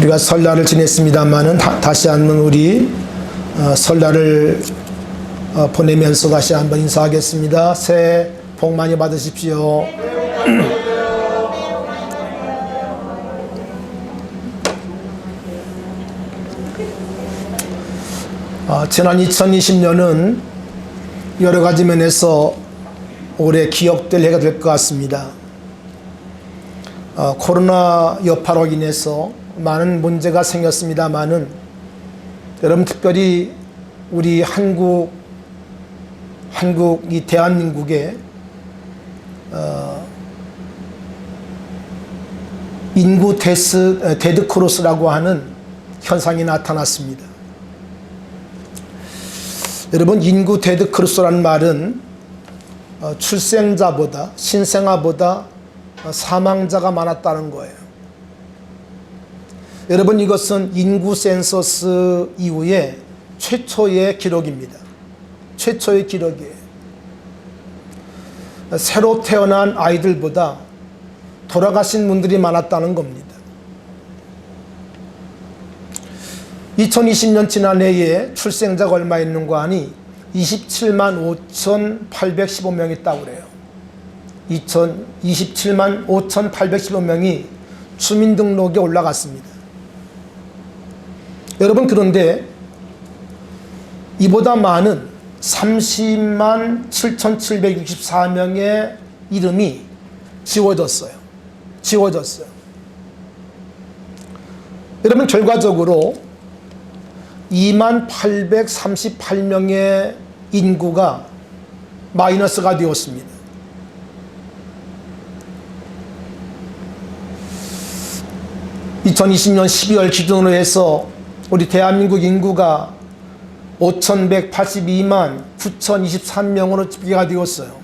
우리가 설날을 지냈습니다만은 다시 한번 우리 설날을 보내면서 다시 한번 인사하겠습니다. 새해 복 많이 받으십시오. 지난 2020년은 여러 가지 면에서 올해 기억될 해가 될 것 같습니다. 코로나 여파로 인해서 많은 문제가 생겼습니다만은 여러분, 특별히 우리 이 대한민국에 인구 데드크로스라고 하는 현상이 나타났습니다. 여러분, 인구 데드크로스라는 말은 출생자보다 신생아보다 사망자가 많았다는 거예요. 여러분, 이것은 인구 센서스 이후에 최초의 기록입니다. 최초의 기록이에요. 새로 태어난 아이들보다 돌아가신 분들이 많았다는 겁니다. 2020년 지난해에 출생자가 얼마 있는가 하니 27만 5,815명이 있다고 그래요. 27만 5,815명이 주민등록에 올라갔습니다. 여러분, 그런데 이보다 많은 30만 7,764명의 이름이 지워졌어요. 여러분, 결과적으로 2만 838명의 인구가 마이너스가 되었습니다. (2020년 12월) 기준으로 해서 우리 대한민국 인구가 5,182만 9,023명으로 집계가 되었어요.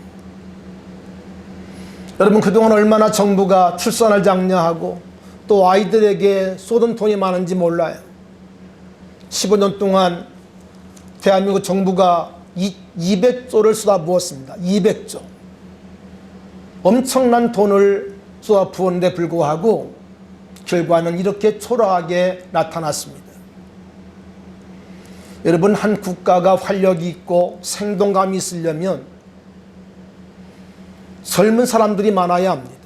여러분, 그동안 얼마나 정부가 출산을 장려하고 또 아이들에게 쏟은 돈이 많은지 몰라요. 15년 동안 대한민국 정부가 200조를 쏟아부었습니다. 200조. 엄청난 돈을 쏟아부었는데 불구하고 결과는 이렇게 초라하게 나타났습니다. 여러분, 한 국가가 활력이 있고 생동감이 있으려면 젊은 사람들이 많아야 합니다.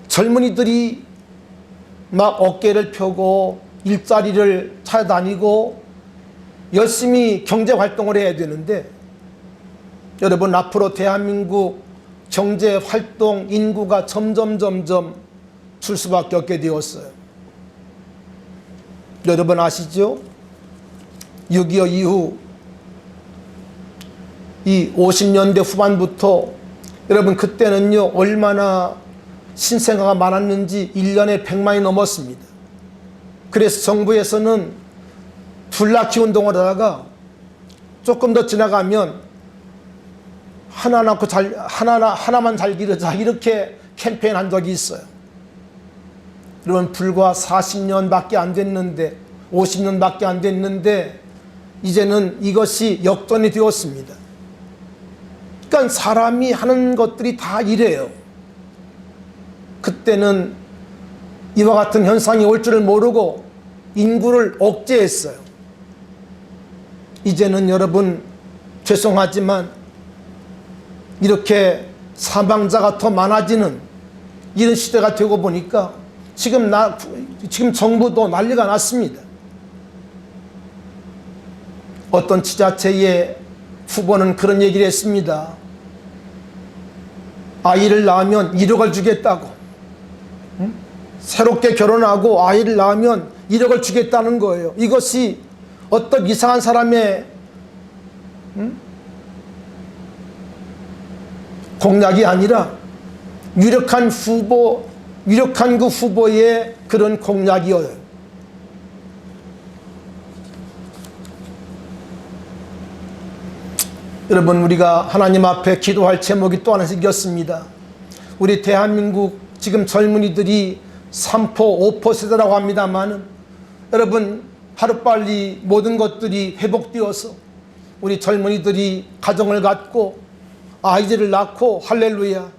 젊은이들이 막 어깨를 펴고 일자리를 찾아다니고 열심히 경제활동을 해야 되는데, 여러분, 앞으로 대한민국 경제활동 인구가 점점 줄 수밖에 없게 되었어요. 여러분 아시죠? 6.25 이후 이 50년대 후반부터 여러분, 그때는요 얼마나 신생아가 많았는지 1년에 100만이 넘었습니다. 그래서 정부에서는 둘러키 운동을 하다가 조금 더 지나가면 하나만 잘 기르자, 이렇게 캠페인한 적이 있어요. 여러분, 불과 40년밖에 안 됐는데, 50년밖에 안 됐는데 이제는 이것이 역전이 되었습니다. 그러니까 사람이 하는 것들이 다 이래요. 그때는 이와 같은 현상이 올 줄을 모르고 인구를 억제했어요. 이제는 여러분, 죄송하지만 이렇게 사망자가 더 많아지는 이런 시대가 되고 보니까 지금 정부도 난리가 났습니다. 어떤 지자체의 후보는 그런 얘기를 했습니다. 아이를 낳으면 1억을 주겠다고. 새롭게 결혼하고 아이를 낳으면 1억을 주겠다는 거예요. 이것이 어떤 이상한 사람의 공약이 아니라 유력한 그 후보의 그런 공약이어요. 여러분, 우리가 하나님 앞에 기도할 제목이 또 하나 생겼습니다. 우리 대한민국 지금 젊은이들이 3포, 5포 세대라고 합니다만, 여러분, 하루빨리 모든 것들이 회복되어서 우리 젊은이들이 가정을 갖고 아이들을 낳고, 할렐루야.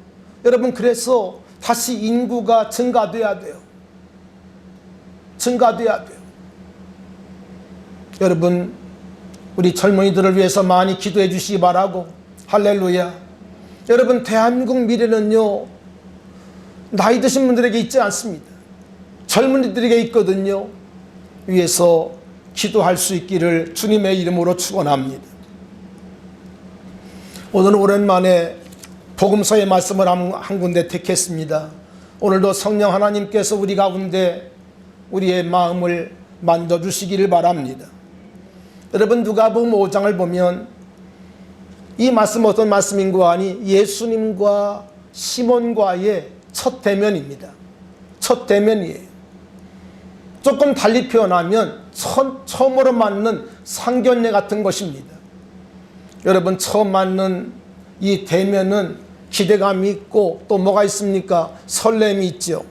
여러분, 그래서 다시 인구가 증가돼야 돼요. 증가돼야 돼요. 여러분, 우리 젊은이들을 위해서 많이 기도해 주시기 바라고. 할렐루야. 여러분, 대한민국 미래는요, 나이 드신 분들에게 있지 않습니다. 젊은이들에게 있거든요. 위해서 기도할 수 있기를 주님의 이름으로 축원합니다. 오늘은 오랜만에 복음서의 말씀을 한 군데 택했습니다. 오늘도 성령 하나님께서 우리 가운데 우리의 마음을 만져주시기를 바랍니다. 여러분, 누가복음 5장을 보면 이 말씀 어떤 말씀인가 하니 예수님과 시몬과의 첫 대면입니다. 첫 대면이에요. 조금 달리 표현하면 처음으로 맞는 상견례 같은 것입니다. 여러분, 처음 맞는 이 대면은 기대감이 있고 또 뭐가 있습니까? 설렘이 있죠.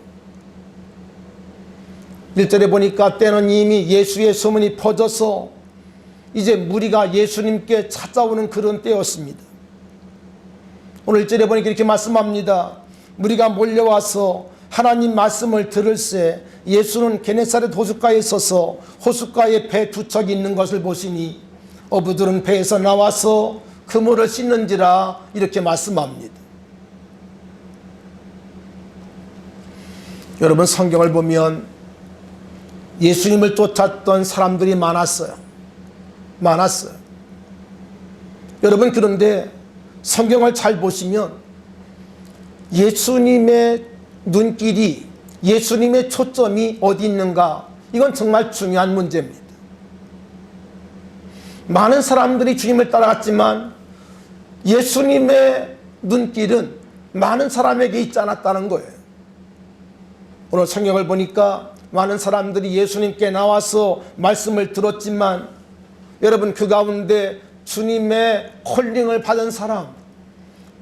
1절에 보니까 때는 이미 예수의 소문이 퍼져서 이제 무리가 예수님께 찾아오는 그런 때였습니다. 오늘 1절에 보니까 이렇게 말씀합니다. 무리가 몰려와서 하나님 말씀을 들을새 예수는 게네사렛 호숫가에 서서 호숫가에 배 두 척이 있는 것을 보시니 어부들은 배에서 나와서 그물을 씻는지라 이렇게 말씀합니다. 여러분, 성경을 보면 예수님을 쫓았던 사람들이 많았어요. 여러분, 그런데 성경을 잘 보시면 예수님의 눈길이, 예수님의 초점이 어디 있는가? 이건 정말 중요한 문제입니다. 많은 사람들이 주님을 따라갔지만 예수님의 눈길은 많은 사람에게 있지 않았다는 거예요. 오늘 성경을 보니까 많은 사람들이 예수님께 나와서 말씀을 들었지만 여러분, 그 가운데 주님의 콜링을 받은 사람,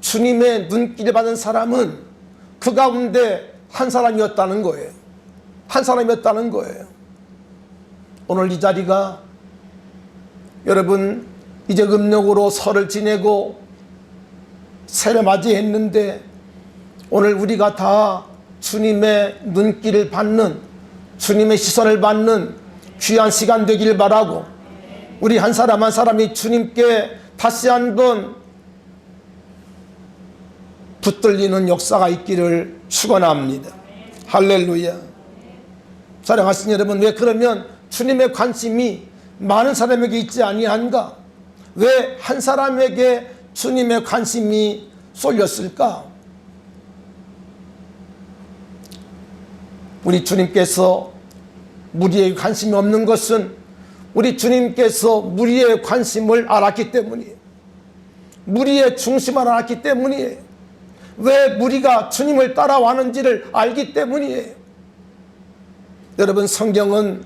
주님의 눈길을 받은 사람은 그 가운데 한 사람이었다는 거예요. 한 사람이었다는 거예요. 오늘 이 자리가 여러분, 이제 음력으로 설을 지내고 새를 맞이했는데 오늘 우리가 다 주님의 눈길을 받는, 주님의 시선을 받는 귀한 시간 되길 바라고, 우리 한 사람 한 사람이 주님께 다시 한번 붙들리는 역사가 있기를 축원합니다. 할렐루야. 사랑하신 여러분, 왜 그러면 주님의 관심이 많은 사람에게 있지 아니한가? 왜 한 사람에게 주님의 관심이 쏠렸을까? 우리 주님께서 무리에게 관심이 없는 것은 우리 주님께서 무리의 관심을 알았기 때문이에요. 무리의 중심을 알았기 때문이에요. 왜 무리가 주님을 따라왔는지를 알기 때문이에요. 여러분, 성경은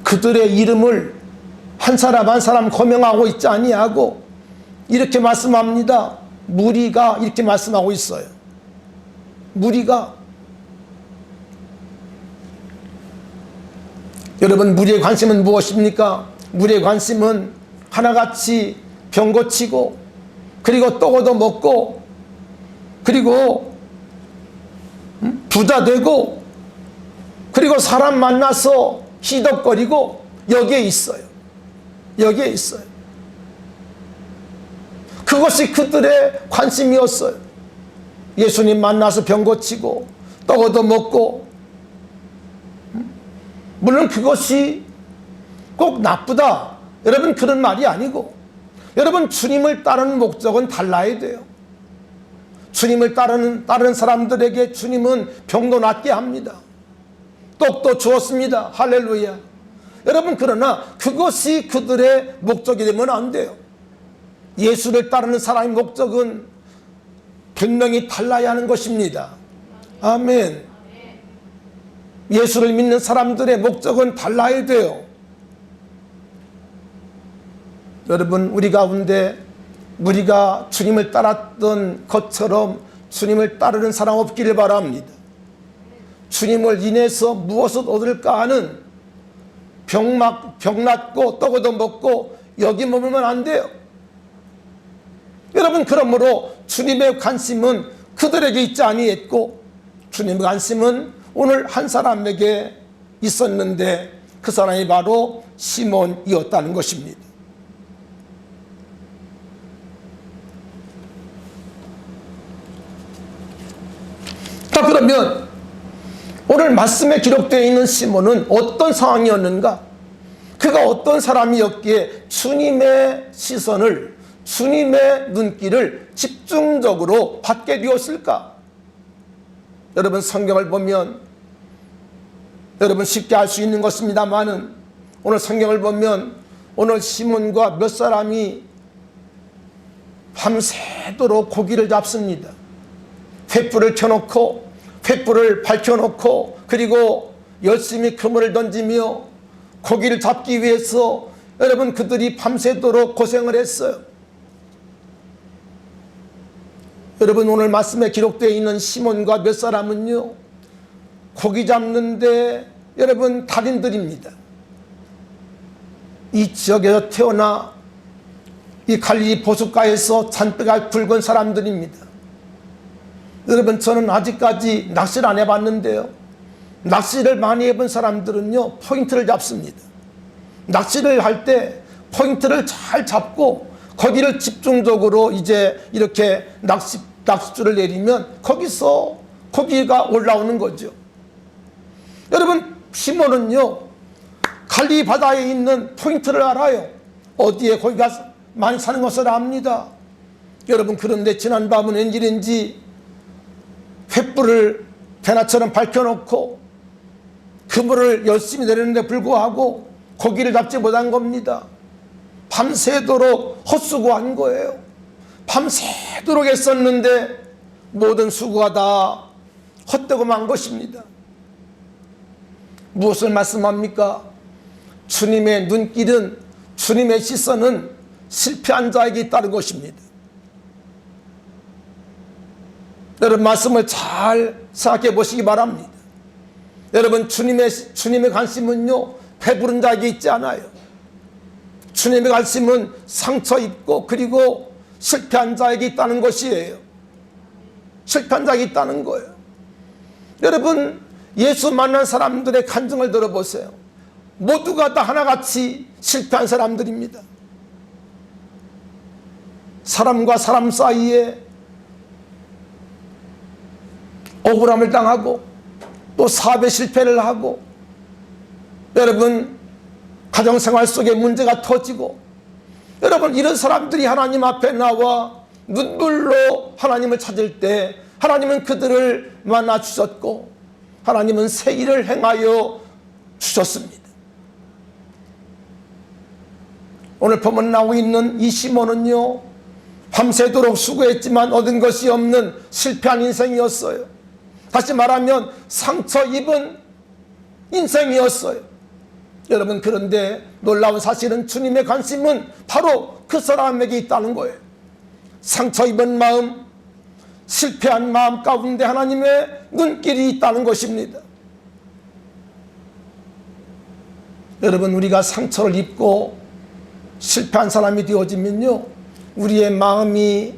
그들의 이름을 한 사람 한 사람 고명하고 있지 아니하고 이렇게 말씀합니다. 무리가 이렇게 말씀하고 있어요. 무리가. 여러분, 무리의 관심은 무엇입니까? 무리의 관심은 하나같이 병 고치고 그리고 떡 얻어 먹고 그리고 부자 되고 그리고 사람 만나서 희덕거리고 여기에 있어요. 여기에 있어요. 그것이 그들의 관심이었어요. 예수님 만나서 병 고치고 떡 얻어 먹고, 물론 그것이 꼭 나쁘다, 여러분, 그런 말이 아니고, 여러분, 주님을 따르는 목적은 달라야 돼요. 주님을 따르는 사람들에게 주님은 병도 낫게 합니다. 떡도 주었습니다. 할렐루야. 여러분, 그러나 그것이 그들의 목적이 되면 안 돼요. 예수를 따르는 사람의 목적은 분명히 달라야 하는 것입니다. 아멘. 예수를 믿는 사람들의 목적은 달라야 돼요. 여러분, 우리 가운데 우리가 주님을 따랐던 것처럼 주님을 따르는 사람 없기를 바랍니다. 주님을 인해서 무엇을 얻을까 하는 병 낫고 떡 얻어 먹고 여기 머물면 안 돼요. 여러분, 그러므로 주님의 관심은 그들에게 있지 아니했고 주님의 관심은 오늘 한 사람에게 있었는데 그 사람이 바로 시몬이었다는 것입니다. 자, 그러면 오늘 말씀에 기록되어 있는 시몬은 어떤 상황이었는가? 그가 어떤 사람이었기에 주님의 시선을, 주님의 눈길을 집중적으로 받게 되었을까? 여러분, 성경을 보면 여러분 쉽게 알 수 있는 것입니다만은 오늘 성경을 보면 오늘 시몬과 몇 사람이 밤새도록 고기를 잡습니다. 횃불을 켜놓고 횃불을 밝혀놓고 그리고 열심히 그물을 던지며 고기를 잡기 위해서 여러분 그들이 밤새도록 고생을 했어요. 여러분, 오늘 말씀에 기록되어 있는 시몬과 몇 사람은요, 고기 잡는데 여러분 달인들입니다. 이 지역에서 태어나 이 갈릴리 보숫가에서 잔뼈가 굵은 사람들입니다. 여러분, 저는 아직까지 낚시를 안 해봤는데요, 낚시를 많이 해본 사람들은요 포인트를 잡습니다. 낚시를 할 때 포인트를 잘 잡고 거기를 집중적으로 이제 이렇게 낚싯줄을 내리면 거기서 고기가 올라오는 거죠. 여러분, 시몬은요 갈릴리 바다에 있는 포인트를 알아요. 어디에 고기가 많이 사는 것을 압니다. 여러분, 그런데 지난 밤은 웬일인지 횃불을 대낮처럼 밝혀놓고 그물을 열심히 내리는데 불구하고 고기를 잡지 못한 겁니다. 밤새도록 헛수고한 거예요. 밤새도록 했었는데 모든 수고가 다 헛되고 만 것입니다. 무엇을 말씀합니까? 주님의 눈길은, 주님의 시선은 실패한 자에게 있다는 것입니다. 여러분, 말씀을 잘 생각해 보시기 바랍니다. 여러분, 주님의 관심은요 배부른 자에게 있지 않아요. 주님의 관심은 상처 입고 그리고 실패한 자에게 있다는 것이에요. 실패한 자에게 있다는 거예요. 여러분, 예수 만난 사람들의 간증을 들어보세요. 모두가 다 하나같이 실패한 사람들입니다. 사람과 사람 사이에 억울함을 당하고 또 사업에 실패를 하고, 여러분 가정생활 속에 문제가 터지고, 여러분 이런 사람들이 하나님 앞에 나와 눈물로 하나님을 찾을 때 하나님은 그들을 만나 주셨고 하나님은 새 일을 행하여 주셨습니다. 오늘 본문 나오고 있는 이 시몬은요 밤새도록 수고했지만 얻은 것이 없는 실패한 인생이었어요. 다시 말하면 상처 입은 인생이었어요. 여러분, 그런데 놀라운 사실은 주님의 관심은 바로 그 사람에게 있다는 거예요. 상처 입은 마음, 실패한 마음 가운데 하나님의 눈길이 있다는 것입니다. 여러분, 우리가 상처를 입고 실패한 사람이 되어지면요 우리의 마음이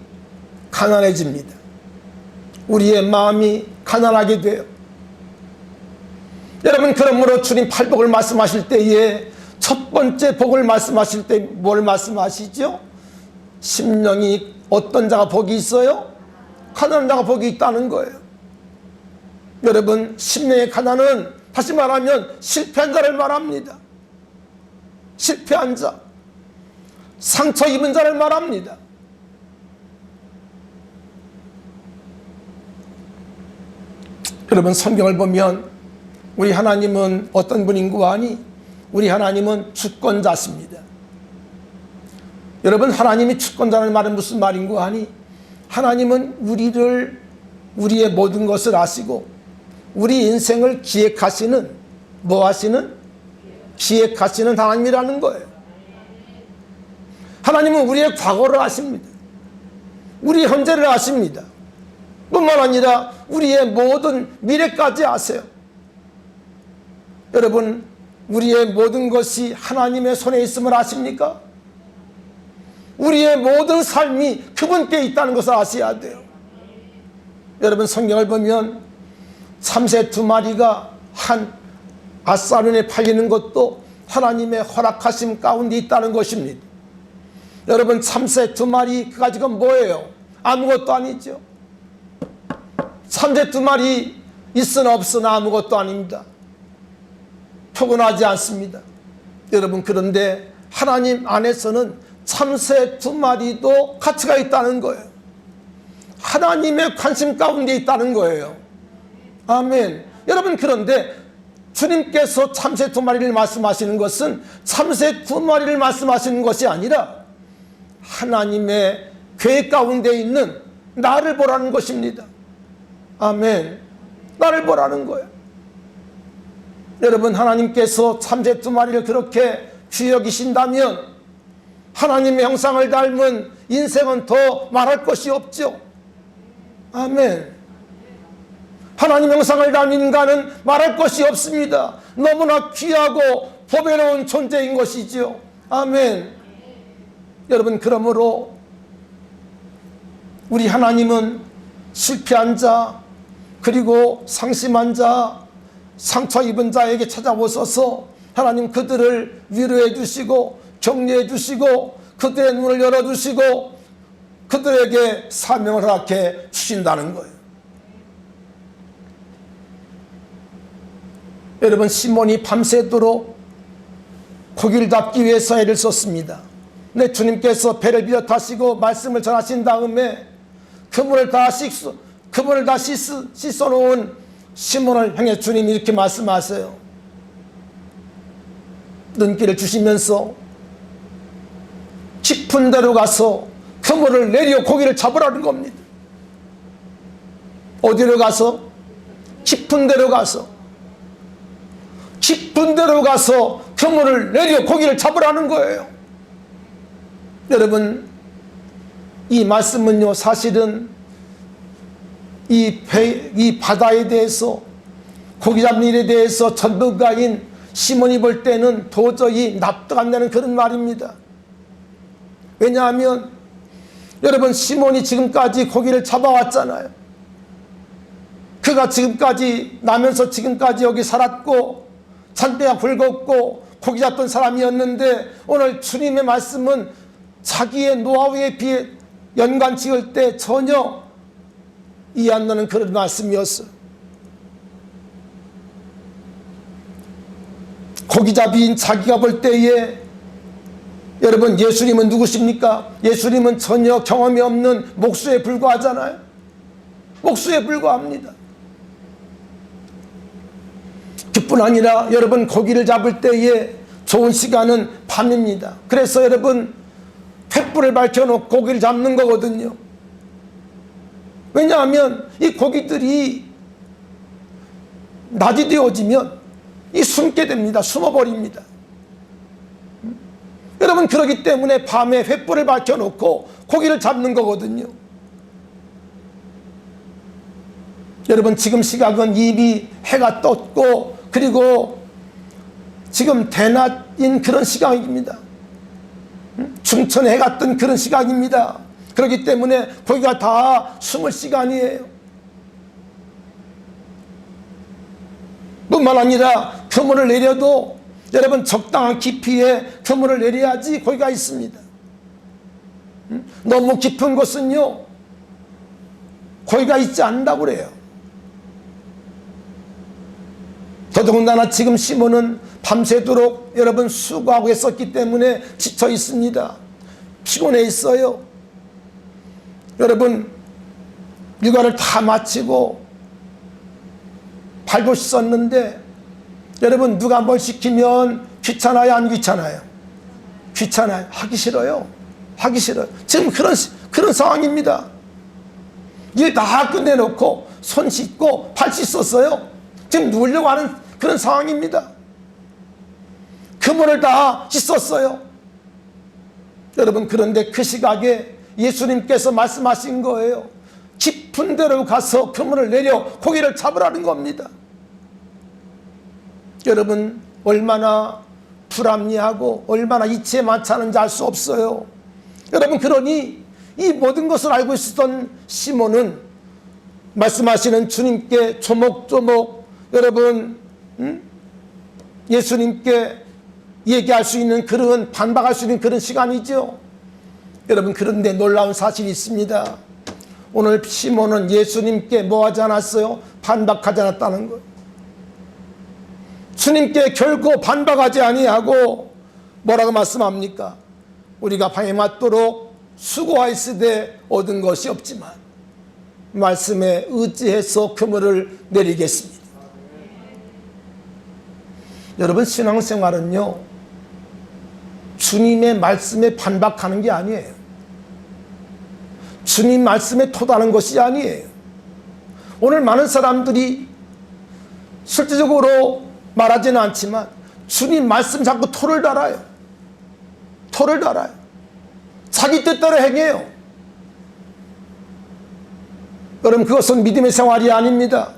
가난해집니다. 우리의 마음이 가난하게 돼요. 여러분, 그러므로 주님 팔복을 말씀하실 때에 첫 번째 복을 말씀하실 때 뭘 말씀하시죠? 심령이 어떤 자가 복이 있어요? 가난한 자가 복이 있다는 거예요. 여러분, 심령의 가난은 다시 말하면 실패한 자를 말합니다. 실패한 자, 상처 입은 자를 말합니다. 여러분, 성경을 보면 우리 하나님은 어떤 분인고 하니 우리 하나님은 주권자십니다. 여러분, 하나님이 주권자라는 말은 무슨 말인고 하니 하나님은 우리의 모든 것을 아시고 우리 인생을 기획하시는, 뭐 하시는? 기획하시는 하나님이라는 거예요. 하나님은 우리의 과거를 아십니다. 우리 현재를 아십니다. 뿐만 아니라 우리의 모든 미래까지 아세요. 여러분, 우리의 모든 것이 하나님의 손에 있음을 아십니까? 우리의 모든 삶이 그분께 있다는 것을 아셔야 돼요. 여러분, 성경을 보면 참새 2마리가 한 앗사론에 팔리는 것도 하나님의 허락하심 가운데 있다는 것입니다. 여러분, 참새 2마리 가지고 뭐예요? 아무것도 아니죠. 참새 2마리 있으나 없으나 아무것도 아닙니다. 포근하지 않습니다. 여러분, 그런데 하나님 안에서는 참새 2마리도 가치가 있다는 거예요. 하나님의 관심 가운데 있다는 거예요. 아멘. 여러분, 그런데 주님께서 참새 2마리를 말씀하시는 것은 참새 2마리를 말씀하시는 것이 아니라 하나님의 계획 가운데 있는 나를 보라는 것입니다. 아멘. 나를 보라는 거예요. 여러분, 하나님께서 참새 2마리를 그렇게 귀히 여기신다면 하나님의 형상을 닮은 인생은 더 말할 것이 없죠. 아멘. 하나님 형상을 닮은 인간은 말할 것이 없습니다. 너무나 귀하고 보배로운 존재인 것이죠. 아멘. 여러분, 그러므로 우리 하나님은 실패한 자, 그리고 상심한 자, 상처 입은 자에게 찾아오셔서 하나님 그들을 위로해 주시고 격려해 주시고 그들의 눈을 열어주시고 그들에게 사명을 허락해 주신다는 거예요. 여러분, 시몬이 밤새도록 고기를 잡기 위해서 애를 썼습니다. 근데 주님께서 배를 비워 타시고 말씀을 전하신 다음에 그물을 다 씻어놓은 시몬을 향해 주님이 이렇게 말씀하세요. 눈길을 주시면서 깊은 데로 가서 그물을 내려 고기를 잡으라는 겁니다. 어디로 가서? 깊은 데로 가서. 깊은 데로 가서 그물을 내려 고기를 잡으라는 거예요. 여러분, 이 말씀은요, 사실은 이 바다에 대해서, 고기 잡는 일에 대해서 전문가인 시몬이 볼 때는 도저히 납득 안 되는 그런 말입니다. 왜냐하면 여러분, 시몬이 지금까지 고기를 잡아왔잖아요. 그가 지금까지 나면서 지금까지 여기 살았고 잔대가 굵었고 고기 잡던 사람이었는데, 오늘 주님의 말씀은 자기의 노하우에 비해 연관 지을 때 전혀 이해 안 나는 그런 말씀이었어요. 고기잡이인 자기가 볼 때에, 여러분, 예수님은 누구십니까? 예수님은 전혀 경험이 없는 목수에 불과하잖아요. 목수에 불과합니다. 그뿐 아니라 여러분, 고기를 잡을 때에 좋은 시간은 밤입니다. 그래서 여러분, 횃불을 밝혀놓고 고기를 잡는 거거든요. 왜냐하면 이 고기들이 낮이 되어지면 이 숨게 됩니다. 숨어버립니다. 여러분, 그러기 때문에 밤에 횃불을 밝혀놓고 고기를 잡는 거거든요. 여러분, 지금 시각은 이미 해가 떴고 그리고 지금 대낮인 그런 시각입니다. 중천에 해가 뜬 그런 시각입니다. 그렇기 때문에 고기가 다 숨을 시간이에요. 뿐만 아니라 그물을 내려도 여러분, 적당한 깊이에 그물을 내려야지 고기가 있습니다. 너무 깊은 곳은요, 고기가 있지 않는다고 그래요. 더더군다나 지금 시몬은 밤새도록 여러분 수고하고 있었기 때문에 지쳐 있습니다. 피곤해 있어요. 여러분, 육아를 다 마치고 발도 씻었는데, 여러분, 누가 뭘 시키면 귀찮아요, 안 귀찮아요? 귀찮아요. 하기 싫어요. 하기 싫어요. 지금 그런 상황입니다. 일 다 끝내놓고 손 씻고 발 씻었어요. 지금 누우려고 하는 그런 상황입니다. 그물을 다 씻었어요. 여러분, 그런데 그 시각에 예수님께서 말씀하신 거예요. 깊은 데로 가서 그물을 내려 고기를 잡으라는 겁니다. 여러분, 얼마나 불합리하고 얼마나 이치에 많다는지 알 수 없어요. 여러분, 그러니 이 모든 것을 알고 있었던 시몬은 말씀하시는 주님께 조목조목 여러분 예수님께 얘기할 수 있는 그런 반박할 수 있는 그런 시간이죠. 여러분, 그런데 놀라운 사실이 있습니다. 오늘 시몬은 예수님께 뭐 하지 않았어요? 반박하지 않았다는 것. 주님께 결코 반박하지 아니하고 뭐라고 말씀합니까? 우리가 밤에 맞도록 수고하였으되 얻은 것이 없지만 말씀에 의지해서 그물을 내리겠습니다. 여러분, 신앙생활은요, 주님의 말씀에 반박하는 게 아니에요. 주님 말씀에 토다는 것이 아니에요. 오늘 많은 사람들이 실질적으로 말하지는 않지만 주님 말씀 자꾸 토를 달아요. 토를 달아요. 자기 뜻대로 행해요. 여러분, 그것은 믿음의 생활이 아닙니다.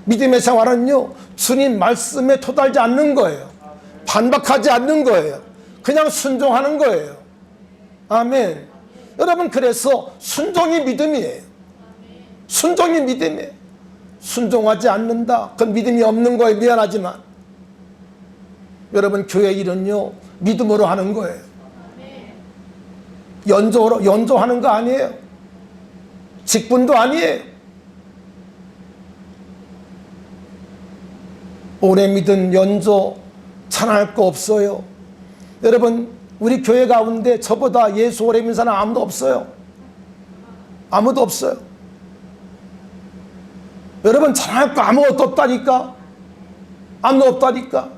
믿음의 생활은요, 주님 말씀에 토달지 않는 거예요. 반박하지 않는 거예요. 그냥 순종하는 거예요. 아멘. 여러분, 그래서 순종이 믿음이에요. 순종이 믿음이에요. 순종하지 않는다, 그건 믿음이 없는 거예요. 미안하지만 여러분, 교회 일은요 믿음으로 하는 거예요. 연조하는 거 아니에요. 직분도 아니에요. 오래 믿은 연조 찬양할 거 없어요. 여러분, 우리 교회 가운데 저보다 예수 오래 믿는 사람 아무도 없어요. 아무도 없어요. 여러분, 찬양할 거 아무것도 없다니까. 아무도 없다니까.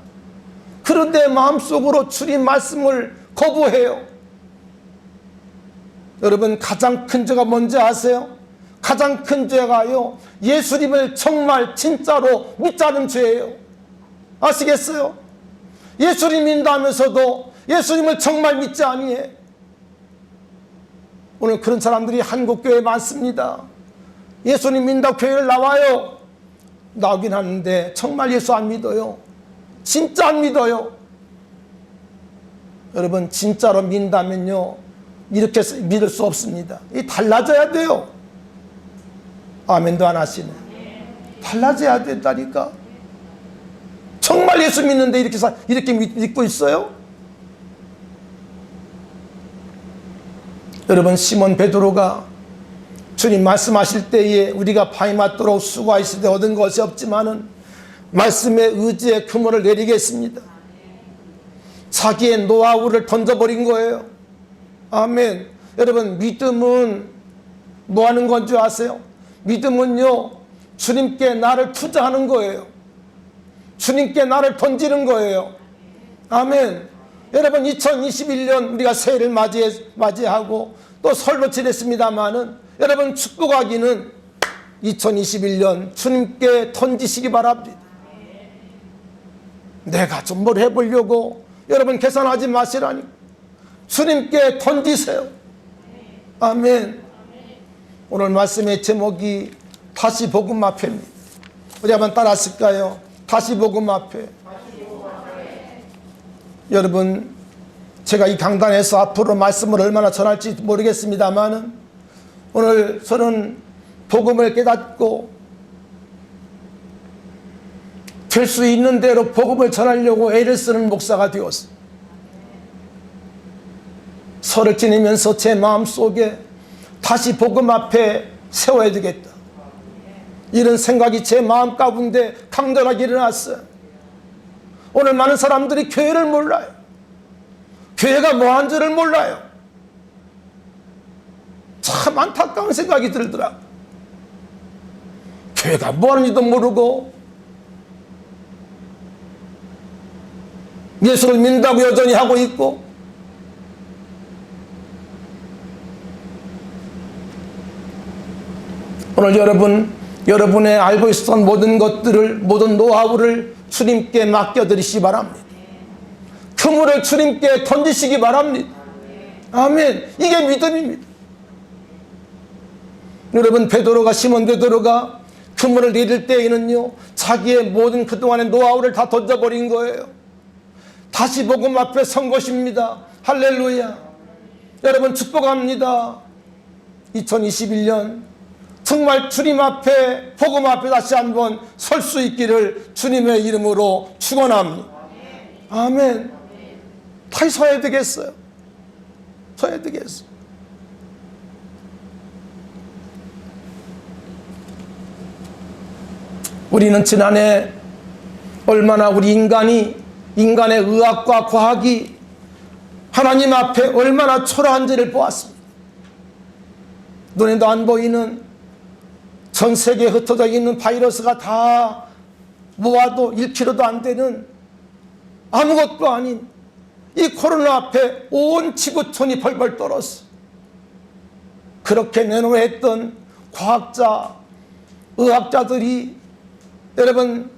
그런데 마음속으로 주님 말씀을 거부해요. 여러분, 가장 큰 죄가 뭔지 아세요? 가장 큰 죄가요, 예수님을 정말 진짜로 믿지 않은 죄예요. 아시겠어요? 예수님 믿는다면서도 예수님을 정말 믿지 아니해. 오늘 그런 사람들이 한국교회에 많습니다. 예수님 믿는다고 교회를 나와요. 나오긴 하는데 정말 예수 안 믿어요. 진짜 안 믿어요. 여러분, 진짜로 믿는다면요 이렇게 믿을 수 없습니다. 이 달라져야 돼요. 아멘도 안 하시네. 달라져야 된다니까. 정말 예수 믿는데 이렇게 믿고 있어요? 여러분, 시몬 베드로가 주님 말씀하실 때에 우리가 밤이 맞도록 수고하실 때 얻은 것이 없지만은 말씀에 의지해 그물을 내리겠습니다. 자기의 노하우를 던져버린 거예요. 아멘. 여러분, 믿음은 뭐 하는 건 줄 아세요? 믿음은요, 주님께 나를 투자하는 거예요. 주님께 나를 던지는 거예요. 아멘. 여러분, 2021년 우리가 새해를 맞이하고 또 설도 지냈습니다마는 여러분, 축복하기는 2021년 주님께 던지시기 바랍니다. 내가 좀 뭘 해보려고 여러분 계산하지 마시라니. 주님께 던지세요. 아멘. 오늘 말씀의 제목이 다시 복음 앞에입니다. 우리 한번 따라 하실까요? 다시 복음 앞에. 여러분, 제가 이 강단에서 앞으로 말씀을 얼마나 전할지 모르겠습니다만 오늘 저는 복음을 깨닫고 될 수 있는 대로 복음을 전하려고 애를 쓰는 목사가 되었어요. 설을 지내면서 제 마음속에 다시 복음 앞에 세워야 되겠다, 이런 생각이 제 마음 가운데 강렬하게 일어났어요. 오늘 많은 사람들이 교회를 몰라요. 교회가 뭐한 줄을 몰라요. 참 안타까운 생각이 들더라. 교회가 뭐하는지도 모르고 예수를 믿는다고 여전히 하고 있고, 오늘 여러분의 알고 있었던 모든 것들을, 모든 노하우를 주님께 맡겨드리시기 바랍니다. 그물을 주님께 던지시기 바랍니다. 아멘. 이게 믿음입니다. 여러분, 시몬 베드로가 그물을 내릴 때에는요, 자기의 모든 그동안의 노하우를 다 던져버린 거예요. 다시 복음 앞에 선 것입니다. 할렐루야. 여러분, 축복합니다. 2021년 정말 주님 앞에 복음 앞에 다시 한번 설 수 있기를 주님의 이름으로 축원합니다. 아멘. 다시 서야 되겠어요. 서야 되겠어요. 우리는 지난해 얼마나 우리 인간의 의학과 과학이 하나님 앞에 얼마나 초라한지를 보았습니다. 눈에도 안 보이는 전 세계에 흩어져 있는 바이러스가 다 모아도 1kg도 안 되는 아무것도 아닌 이 코로나 앞에 온 지구촌이 벌벌 떨었어. 그렇게 내놓았던 과학자, 의학자들이 여러분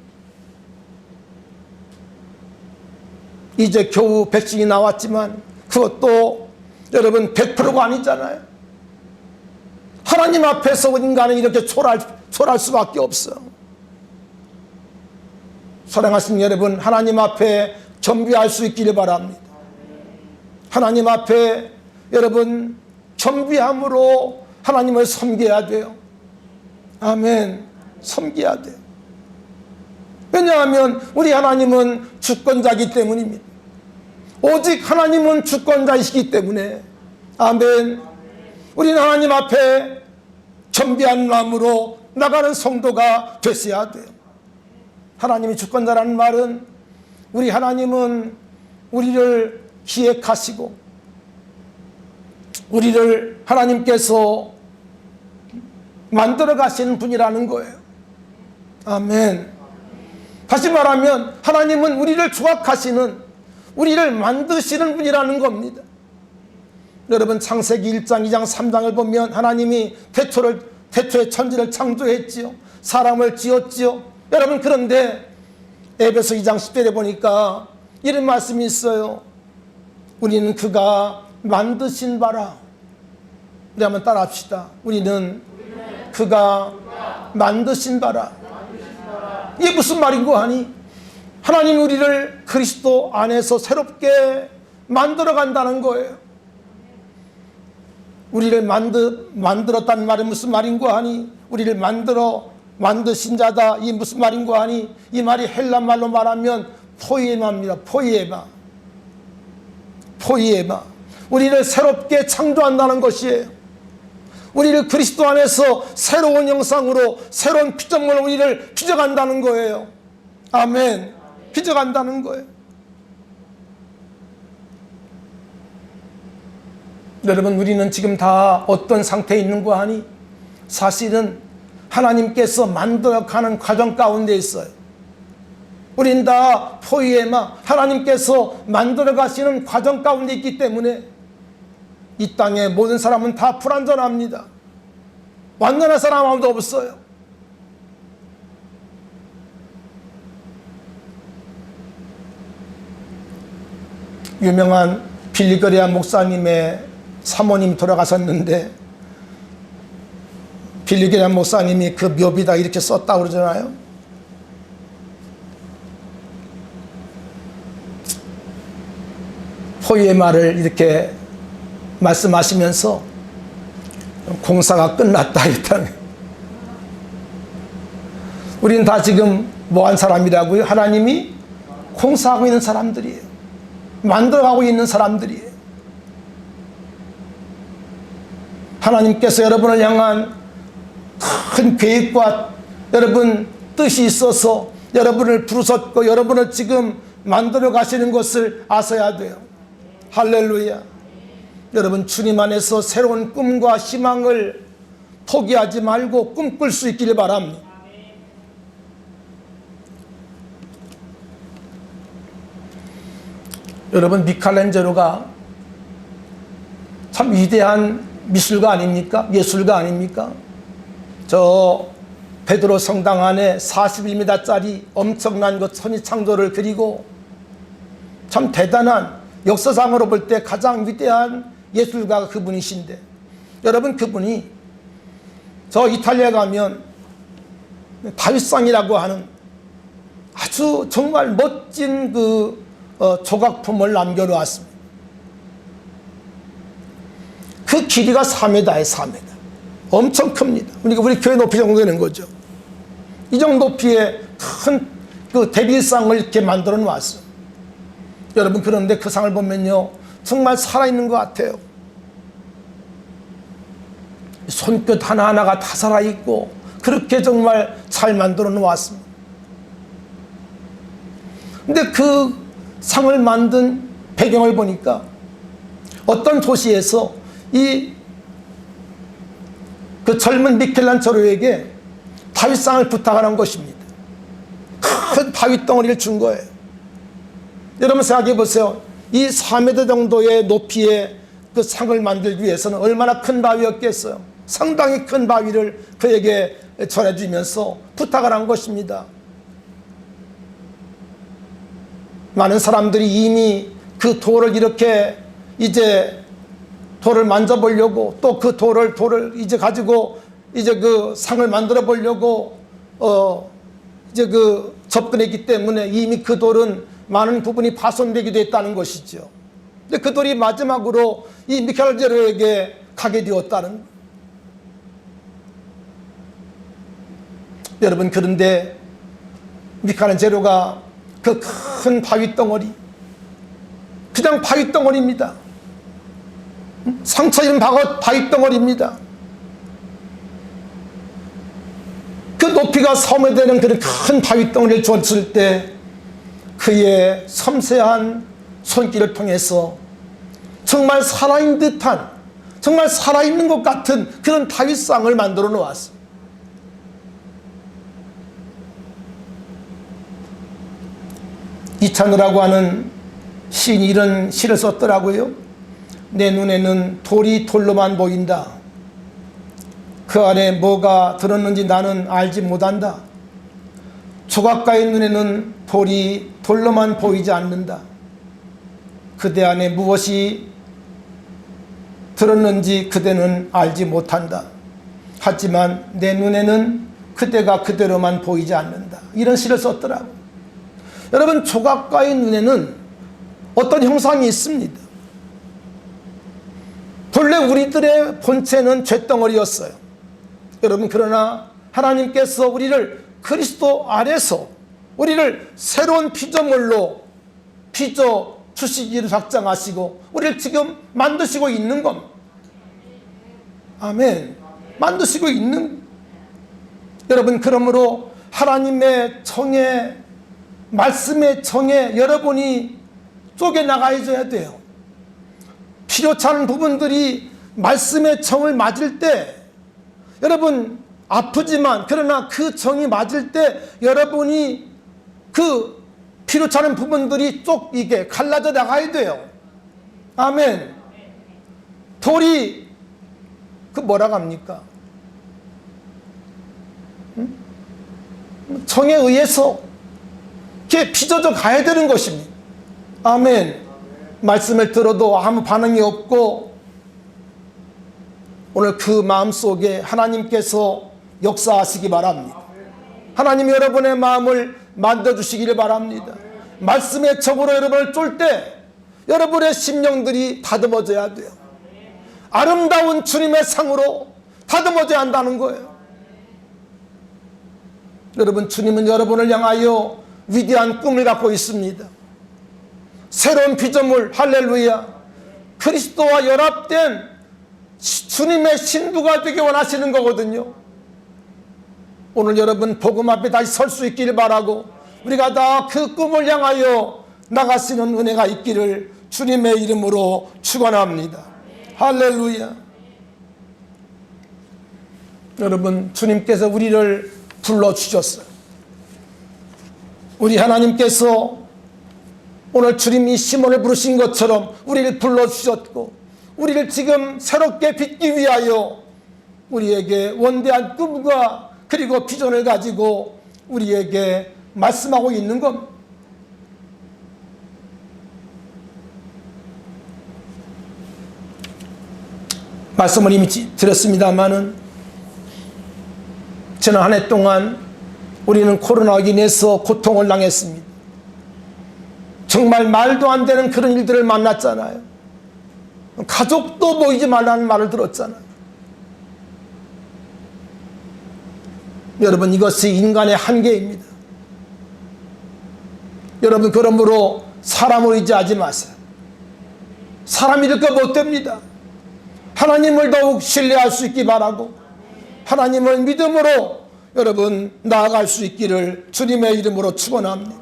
이제 겨우 백신이 나왔지만 그것도 여러분 100%가 아니잖아요. 하나님 앞에서 인간은 이렇게 초라할 수밖에 없어. 사랑하시는 여러분, 하나님 앞에 겸비할 수 있기를 바랍니다. 하나님 앞에 여러분 겸비함으로 하나님을 섬겨야 돼요. 아멘. 섬겨야 돼요. 왜냐하면 우리 하나님은 주권자이기 때문입니다. 오직 하나님은 주권자이시기 때문에 아멘. 우리는 하나님 앞에 겸비한 마음으로 나가는 성도가 되셔야 돼요. 하나님이 주권자라는 말은 우리 하나님은 우리를 기획하시고 우리를 하나님께서 만들어 가시는 분이라는 거예요. 아멘. 다시 말하면 하나님은 우리를 조각하시는, 우리를 만드시는 분이라는 겁니다. 여러분 창세기 1장, 2장, 3장을 보면 하나님이 태초에 천지를 창조했지요. 사람을 지었지요. 여러분 그런데 에베소 2장 10절에 보니까 이런 말씀이 있어요. 우리는 그가 만드신 바라. 우리 한번 따라 합시다. 우리는 그가 만드신 바라. 이게 무슨 말인고 하니 하나님이 우리를 그리스도 안에서 새롭게 만들어 간다는 거예요. 우리를 만들었다는 말은 무슨 말인고 하니 우리를 만드신 자다. 이 무슨 말인고 하니 이 말이 헬라 말로 말하면 포이에마입니다. 포이에마. 우리를 새롭게 창조한다는 것이에요. 우리를 그리스도 안에서 새로운 형상으로 새로운 피조물로 우리를 빚어간다는 거예요. 아멘. 빚어간다는 거예요. 여러분 우리는 지금 다 어떤 상태에 있는 거 아니? 사실은 하나님께서 만들어가는 과정 가운데 있어요. 우린 다 포이에마, 하나님께서 만들어 가시는 과정 가운데 있기 때문에 이 땅의 모든 사람은 다 불완전합니다. 완전한 사람 아무도 없어요. 유명한 빌리그레아 목사님의 사모님이 돌아가셨는데 빌리그레아 목사님이 그 묘비다 이렇게 썼다고 그러잖아요. 포이에마를 이렇게 말씀하시면서 공사가 끝났다 했다는. 우리는 다 지금 뭐한 사람이라고요? 하나님이 공사하고 있는 사람들이에요. 만들어가고 있는 사람들이에요. 하나님께서 여러분을 향한 큰 계획과 여러분 뜻이 있어서 여러분을 부르셨고 여러분을 지금 만들어 가시는 것을 아셔야 돼요. 할렐루야. 여러분 주님 안에서 새로운 꿈과 희망을 포기하지 말고 꿈꿀 수 있기를 바랍니다. 여러분 미켈란젤로가 참 위대한 미술가 아닙니까? 예술가 아닙니까? 저 베드로 성당 안에 41m짜리 엄청난 그 천지창조를 그리고 참 대단한 역사상으로 볼 때 가장 위대한 예술가가 그분이신데 여러분 그분이 저 이탈리아 가면 다윗상이라고 하는 아주 정말 멋진 그 조각품을 남겨놓았습니다. 그 길이가 4m에 4m. 엄청 큽니다. 그러니까 우리 교회 높이 정도 되는 거죠. 이 정도 높이의 큰 그 대비상을 이렇게 만들어 놨어요. 여러분, 그런데 그 상을 보면요, 정말 살아있는 것 같아요. 손끝 하나하나가 다 살아있고 그렇게 정말 잘 만들어 놓았습니다. 근데 그 상을 만든 배경을 보니까 어떤 도시에서 그 젊은 미켈란젤로에게 다윗상을 부탁하는 것입니다. 큰 바위 덩어리를 준 거예요. 여러분 생각해 보세요. 이 4m 정도의 높이의 그 상을 만들기 위해서는 얼마나 큰 바위였겠어요. 상당히 큰 바위를 그에게 전해주면서 부탁을 한 것입니다. 많은 사람들이 이미 그 돌을 이렇게 이제 돌을 만져보려고, 또 그 돌을 이제 가지고 이제 그 상을 만들어 보려고 이제 그 접근했기 때문에 이미 그 돌은 많은 부분이 파손되기도 했다는 것이죠. 근데 그 돌이 마지막으로 이 미켈란젤로에게 가게 되었다는 거예요. 여러분, 그런데 미켈란젤로가 그 큰 바위 덩어리, 그냥 바위 덩어리입니다. 상처 입은 바위 덩어리입니다. 그 높이가 3m 되는 그런 큰 바위 덩어리를 줬을 때 그의 섬세한 손길을 통해서 정말 살아있는 듯한, 정말 살아있는 것 같은 그런 다윗상을 만들어 놓았습니다. 이찬우라고 하는 시인이 이런 시를 썼더라고요. 내 눈에는 돌이 돌로만 보인다. 그 안에 뭐가 들었는지 나는 알지 못한다. 조각가의 눈에는 돌이 돌로만 보이지 않는다. 그대 안에 무엇이 들었는지 그대는 알지 못한다. 하지만 내 눈에는 그대가 그대로만 보이지 않는다. 이런 시를 썼더라고요. 여러분, 조각가의 눈에는 어떤 형상이 있습니다. 본래 우리들의 본체는 죄덩어리였어요. 여러분, 그러나 하나님께서 우리를 그리스도 안에서 우리를 새로운 피조물로 빚어 주시기를 작정하시고 우리를 지금 만드시고 있는 겁니다. 아멘. 만드시고 있는. 여러분, 그러므로 하나님의 정에, 말씀의 정에 여러분이 쪼개나가야 돼요. 필요치 않은 부분들이 말씀의 정을 맞을 때, 여러분 아프지만 그러나 그 정이 맞을 때 여러분이 그 필요치 않은 부분들이 이게 갈라져 나가야 돼요. 아멘. 돌이 그 뭐라고 합니까? 정에 의해서 이렇게 빚어져 가야 되는 것입니다. 아멘. 말씀을 들어도 아무 반응이 없고, 오늘 그 마음속에 하나님께서 역사하시기 바랍니다. 하나님 여러분의 마음을 만져주시기를 바랍니다. 말씀의 척으로 여러분을 쫄 때 여러분의 심령들이 다듬어져야 돼요. 아름다운 주님의 상으로 다듬어져야 한다는 거예요. 여러분, 주님은 여러분을 향하여 위대한 꿈을 갖고 있습니다. 새로운 피조물, 할렐루야, 그리스도와 연합된 주님의 신부가 되기 원하시는 거거든요. 오늘 여러분 복음 앞에 다시 설 수 있기를 바라고, 우리가 다 그 꿈을 향하여 나갈 수 있는 은혜가 있기를 주님의 이름으로 축원합니다. 할렐루야. 여러분, 주님께서 우리를 불러주셨어요. 우리 하나님께서 오늘 주님이 시몬을 부르신 것처럼 우리를 불러주셨고, 우리를 지금 새롭게 빚기 위하여 우리에게 원대한 꿈과 그리고 비전을 가지고 우리에게 말씀하고 있는 것. 말씀을 이미 드렸습니다마는 지난 한 해 동안 우리는 코로나로 인해서 고통을 당했습니다. 정말 말도 안 되는 그런 일들을 만났잖아요. 가족도 모이지 말라는 말을 들었잖아요. 여러분, 이것이 인간의 한계입니다. 여러분, 그러므로 사람을 의지하지 마세요. 사람이 이렇게 못됩니다. 하나님을 더욱 신뢰할 수 있기 바라고, 하나님을 믿음으로 여러분 나아갈 수 있기를 주님의 이름으로 축원합니다.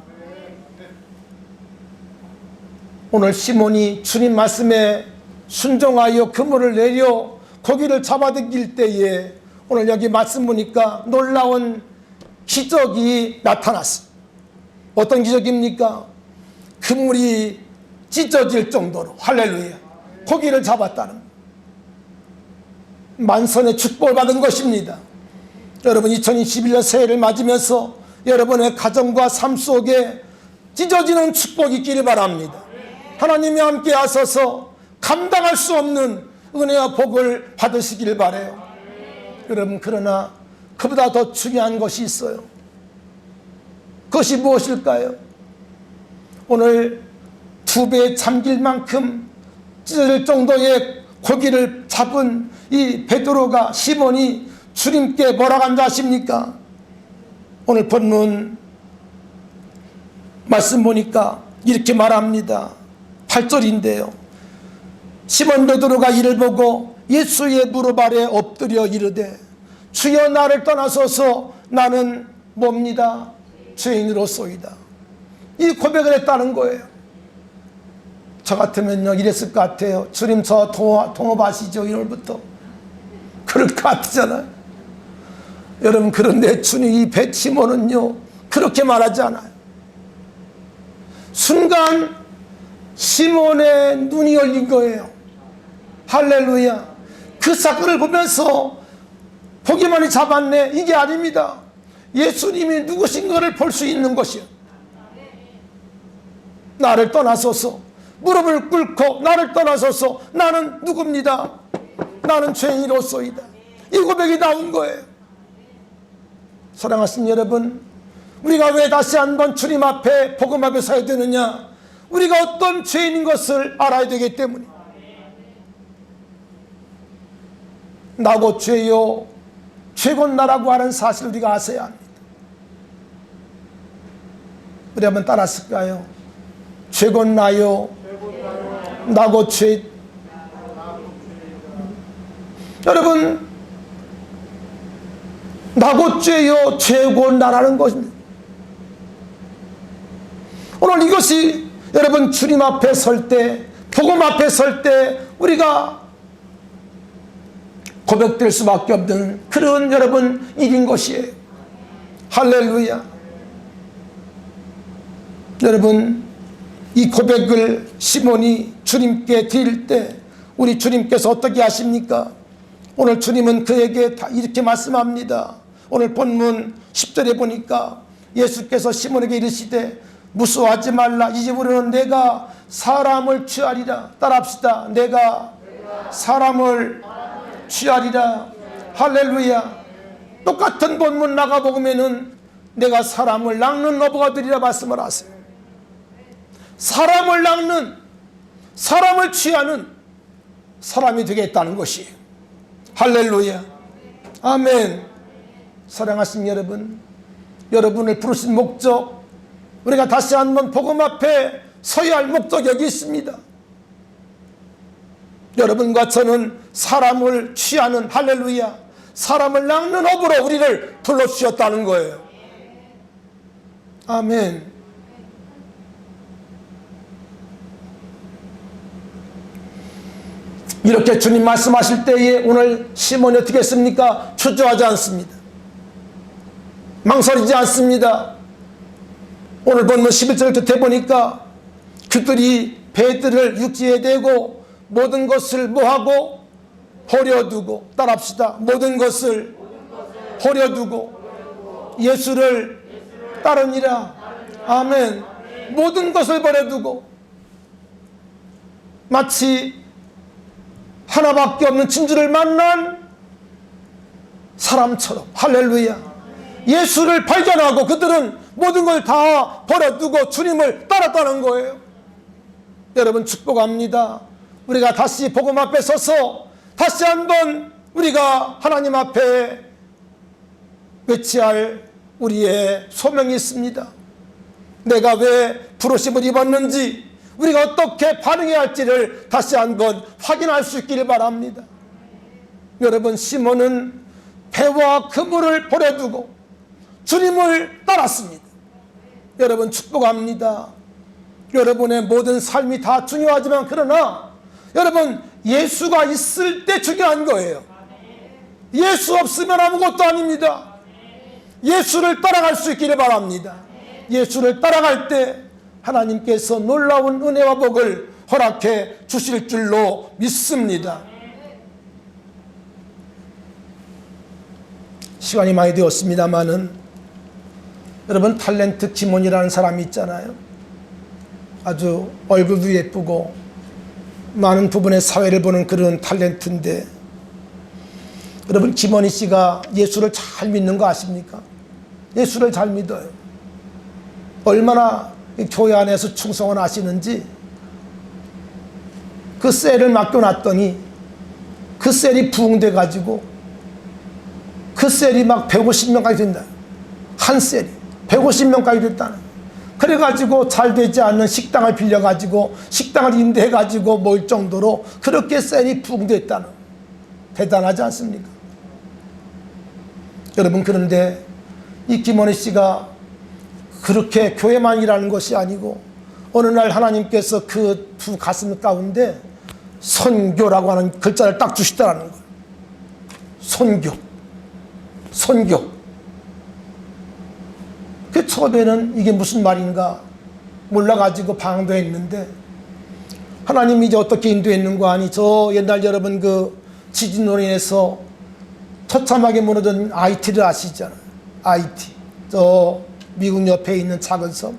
오늘 시몬이 주님 말씀에 순종하여 그물을 내려 고기를 잡아당길 때에 오늘 여기 말씀 보니까 놀라운 기적이 나타났습니다. 어떤 기적입니까? 그물이 찢어질 정도로, 할렐루야, 고기를 잡았다는 만선의 축복을 받은 것입니다. 여러분, 2021년 새해를 맞으면서 여러분의 가정과 삶 속에 찢어지는 축복이 있기를 바랍니다. 하나님이 함께 하셔서 감당할 수 없는 은혜와 복을 받으시기를 바라요. 여러분, 그러나 그보다 더 중요한 것이 있어요. 그것이 무엇일까요? 오늘 2배에 잠길 만큼 찢어질 정도의 고기를 잡은 이 베드로가, 시몬이 주님께 뭐라고 한다 아십니까? 오늘 본문 말씀 보니까 이렇게 말합니다. 8절인데요. 시몬 베드로가 이를 보고 예수의 무릎 아래 엎드려 이르되, 주여 나를 떠나소서, 나는 뭡니다? 죄인으로소이다. 이 고백을 했다는 거예요. 저 같으면요 이랬을 것 같아요. 주님, 저 동업하시죠, 1월부터. 그럴 것 같잖아요. 여러분, 그런데 주님, 이 시몬은요 그렇게 말하지 않아요. 순간 시몬의 눈이 열린 거예요. 할렐루야. 그 사건을 보면서 보기만이 잡았네, 이게 아닙니다. 예수님이 누구신가를 볼 수 있는 것이요. 나를 떠나소서, 무릎을 꿇고 나를 떠나소서, 나는 누굽니다. 나는 죄인으로소이다. 이 고백이 나온 거예요. 사랑하신 여러분, 우리가 왜 다시 한번 주님 앞에, 복음 앞에 서야 되느냐? 우리가 어떤 죄인인 것을 알아야 되기 때문에. 나고 죄요 죄곤 나라고 하는 사실을 우리가 아셔야 합니다. 우리 한번 따라했을까요? 죄곤 나요 나고 죄. 여러분, 나고 죄요 죄곤 나라는 것입니다. 오늘 이것이 여러분 주님 앞에 설 때, 복음 앞에 설 때 우리가 고백될 수밖에 없는 그런 여러분 일인 것이에요. 할렐루야. 여러분, 이 고백을 시몬이 주님께 드릴 때 우리 주님께서 어떻게 하십니까? 오늘 주님은 그에게 다 이렇게 말씀합니다. 오늘 본문 10절에 보니까 예수께서 시몬에게 이르시되, 무서워하지 말라. 이제부터는 내가 사람을 취하리라. 따라합시다. 내가 사람을 취하리라. 할렐루야. 똑같은 본문 나가보면은 내가 사람을 낚는 어부가 되리라 말씀을 하세요. 사람을 낚는, 사람을 취하는 사람이 되겠다는 것이에요. 할렐루야. 아멘. 사랑하신 여러분, 여러분을 부르신 목적, 우리가 다시 한번 복음 앞에 서야 할 목적이 여기 있습니다. 여러분과 저는 사람을 취하는, 할렐루야, 사람을 낚는 업으로 우리를 불러주셨다는 거예요. 아멘. 이렇게 주님 말씀하실 때에 오늘 시몬이 어떻게 했습니까? 주저하지 않습니다. 망설이지 않습니다. 오늘 본문 11절 끝에 보니까 그들이 배들을 육지에 대고 모든 것을 뭐하고? 버려두고. 따라합시다. 모든 것을 버려두고 예수를 따르니라. 아멘. 모든 것을 버려두고 마치 하나밖에 없는 진주를 만난 사람처럼, 할렐루야, 예수를 발견하고 그들은 모든 걸 다 버려두고 주님을 따랐다는 거예요. 여러분, 축복합니다. 우리가 다시 복음 앞에 서서 다시 한번 우리가 하나님 앞에 외치할 우리의 소명이 있습니다. 내가 왜 부르심을 입었는지, 우리가 어떻게 반응해야 할지를 다시 한번 확인할 수 있기를 바랍니다. 여러분, 시몬은 배와 그물을 버려두고 주님을 따랐습니다. 여러분, 축복합니다. 여러분의 모든 삶이 다 중요하지만, 그러나 여러분, 예수가 있을 때 중요한 거예요. 예수 없으면 아무것도 아닙니다. 예수를 따라갈 수 있기를 바랍니다. 예수를 따라갈 때 하나님께서 놀라운 은혜와 복을 허락해 주실 줄로 믿습니다. 시간이 많이 되었습니다마는, 여러분, 탤런트 김원이라는 사람이 있잖아요. 아주 얼굴도 예쁘고 많은 부분의 사회를 보는 그런 탤런트인데, 여러분, 김원희 씨가 예수를 잘 믿는 거 아십니까? 예수를 잘 믿어요. 얼마나 교회 안에서 충성을 하시는지, 그 셀을 맡겨놨더니 그 셀이 부흥돼 가지고 그 셀이 막 150명까지 된다. 한 셀이 150명까지 됐다는. 그래가지고 잘 되지 않는 식당을 빌려가지고 식당을 임대해가지고 모일 정도로 그렇게 셀이 부흥됐다는. 대단하지 않습니까? 여러분, 그런데 이 김원희 씨가 그렇게 교회만 일하는 것이 아니고, 어느 날 하나님께서 그 두 가슴 가운데 선교라고 하는 글자를 딱 주시더라는 거예요. 선교. 그 처음에는 이게 무슨 말인가 몰라가지고 방도했는데, 하나님이 이제 어떻게 인도했는가 하니, 저 옛날 여러분 그 지진으로 인해서 처참하게 무너진 아이티를 아시잖아요. 아이티. 저 미국 옆에 있는 작은 섬.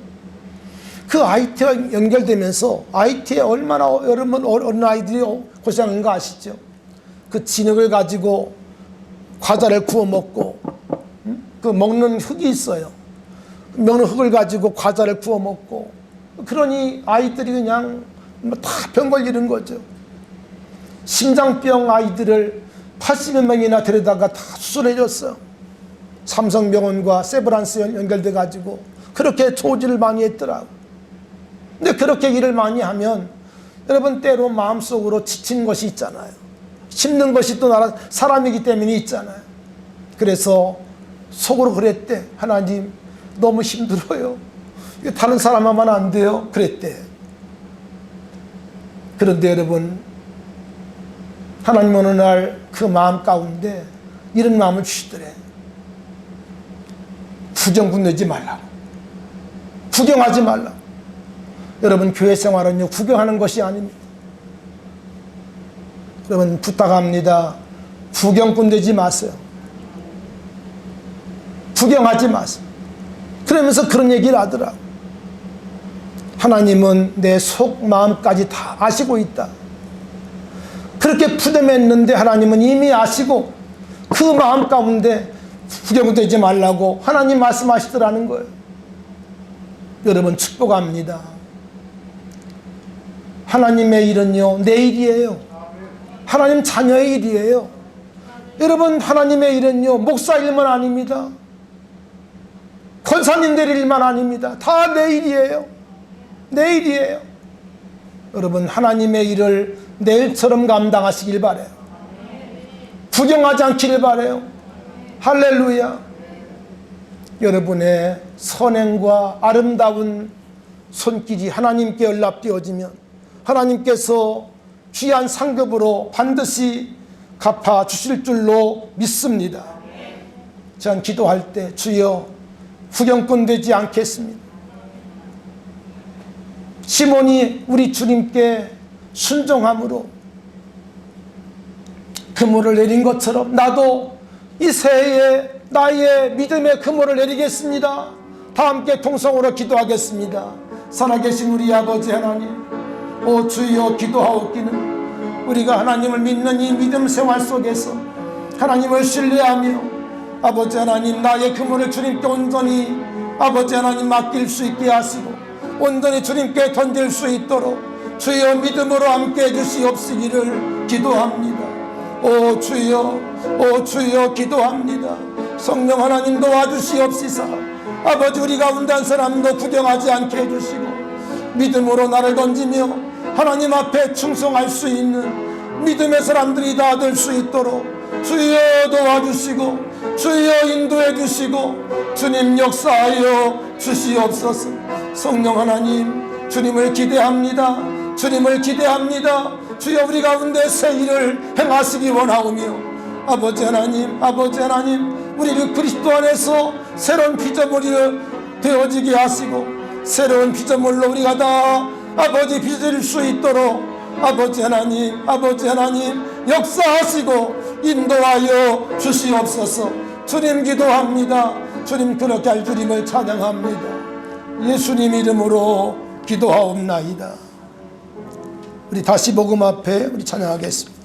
그 아이티와 연결되면서 아이티에 얼마나 여러분 어린 아이들이 고생한 거 아시죠? 그 진흙을 가지고 과자를 구워 먹고, 그 먹는 흙이 있어요. 먹는 흙을 가지고 과자를 구워 먹고, 그러니 아이들이 그냥 다 병 걸리는 거죠. 심장병 아이들을 80여 명이나 데려다가 다 수술해 줬어요. 삼성병원과 세브란스 연결돼 가지고 그렇게 조지를 많이 했더라고. 근데 그렇게 일을 많이 하면, 여러분, 때로 마음속으로 지친 것이 있잖아요. 힘든 것이 또 사람이기 때문에 있잖아요. 그래서 속으로 그랬대. 하나님, 너무 힘들어요. 다른 사람 하면 안 돼요. 그랬대. 그런데 여러분, 하나님 어느 날 그 마음 가운데 이런 마음을 주시더래. 구경 내지 말라고. 구경하지 말라고. 여러분, 교회 생활은요, 구경하는 것이 아닙니다. 여러분, 부탁합니다. 구경꾼 되지 마세요. 구경하지 마세요. 그러면서 그런 얘기를 하더라고. 하나님은 내 속 마음까지 다 아시고 있다. 그렇게 푸념했는데 하나님은 이미 아시고 그 마음 가운데 구경되지 말라고 하나님 말씀하시더라는 거예요. 여러분, 축복합니다. 하나님의 일은요, 내 일이에요. 하나님 자녀의 일이에요. 여러분, 하나님의 일은요, 목사 일만 아닙니다. 권사님들 일만 아닙니다. 다 내 일이에요. 내 일이에요. 여러분, 하나님의 일을 내일처럼 감당하시길 바라요. 구경하지 않기를 바라요. 할렐루야. 여러분의 선행과 아름다운 손길이 하나님께 연락되어지면 하나님께서 귀한 상급으로 반드시 갚아 주실 줄로 믿습니다. 전 기도할 때, 주여, 구경꾼 되지 않겠습니다. 시몬이 우리 주님께 순종함으로 그물을 내린 것처럼 나도 이 새해에 나의 믿음의 그물을 내리겠습니다. 다 함께 통성으로 기도하겠습니다. 살아계신 우리 아버지 하나님, 오 주여, 기도하옵기는 우리가 하나님을 믿는 이 믿음 생활 속에서 하나님을 신뢰하며 아버지 하나님, 나의 그물을 주님께 온전히 아버지 하나님 맡길 수 있게 하시고 온전히 주님께 던질 수 있도록 주여 믿음으로 함께 해주시옵시기를 기도합니다. 오 주여, 오 주여, 기도합니다. 성령 하나님 도와주시옵시사. 아버지, 우리 가운데 한 사람도 구경하지 않게 해주시고 믿음으로 나를 던지며 하나님 앞에 충성할 수 있는 믿음의 사람들이 다 될 수 있도록 주여 도와주시고 주여 인도해 주시고 주님 역사하여 주시옵소서. 성령 하나님, 주님을 기대합니다. 주님을 기대합니다. 주여 우리 가운데 새 일을 행하시기 원하오며 아버지 하나님, 아버지 하나님, 우리를 그리스도 안에서 새로운 피조물이 되어지게 하시고 새로운 피조물로 우리가 다 아버지 빚을 수 있도록 아버지 하나님, 아버지 하나님 역사하시고 인도하여 주시옵소서. 주님 기도합니다. 주님 그렇게 할 주님을 찬양합니다. 예수님 이름으로 기도하옵나이다. 우리 다시 복음 앞에 우리 찬양하겠습니다.